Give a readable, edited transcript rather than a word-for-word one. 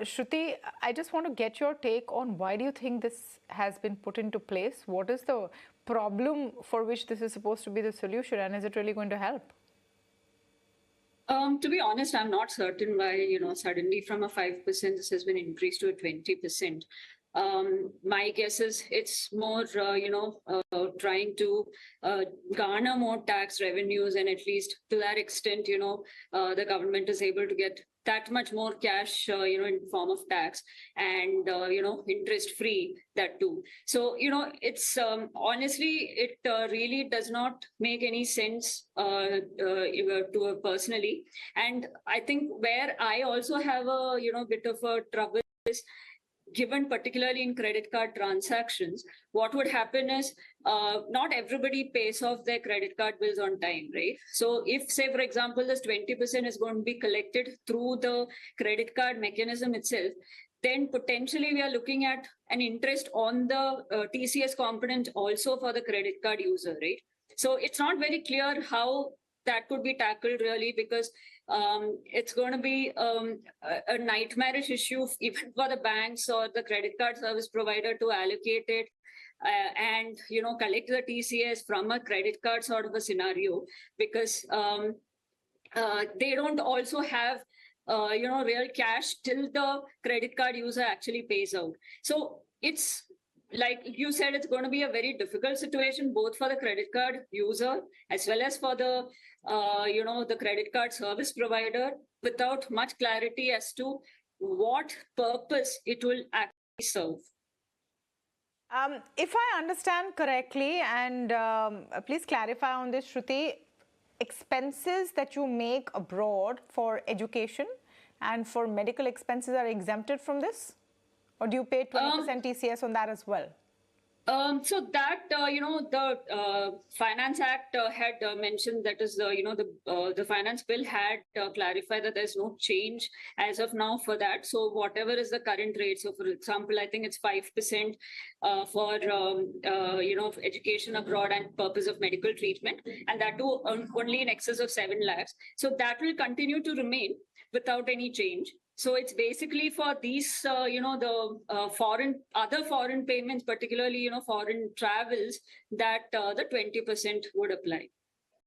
Shruti, I just want to get your take on why do you think this has been put into place? What is the problem for which this is supposed to be the solution, and is it really going to help? To be honest, I'm not certain why, suddenly from a 5%, this has been increased to a 20%. My guess is it's more, trying to garner more tax revenues, and at least to that extent, the government is able to get that much more cash, in form of tax and, interest free, that too. So, it's honestly, it really does not make any sense to a personally. And I think where I also have a, bit of a trouble is, given particularly in credit card transactions, what would happen is not everybody pays off their credit card bills on time, right? So if, say, for example, this 20% is going to be collected through the credit card mechanism itself, then potentially we are looking at an interest on the TCS component also for the credit card user, right? So it's not very clear how that could be tackled really, because it's going to be a nightmarish issue even for the banks or the credit card service provider to allocate it and collect the TCS from a credit card sort of a scenario, because they don't also have real cash till the credit card user actually pays out. So it's, like you said, it's going to be a very difficult situation both for the credit card user as well as for the the credit card service provider, without much clarity as to what purpose it will actually serve. If I understand correctly, and please clarify on this, Shruti, expenses that you make abroad for education and for medical expenses are exempted from this? Or do you pay 20% TCS on that as well? So that, the Finance Act had mentioned, that is, the finance bill had clarified that there's no change as of now for that. So whatever is the current rate, so for example, I think it's 5% for, education abroad and purpose of medical treatment, and that too only in excess of 7 lakhs. So that will continue to remain without any change. So it's basically for these, the other foreign payments, particularly, foreign travels, that the 20% would apply.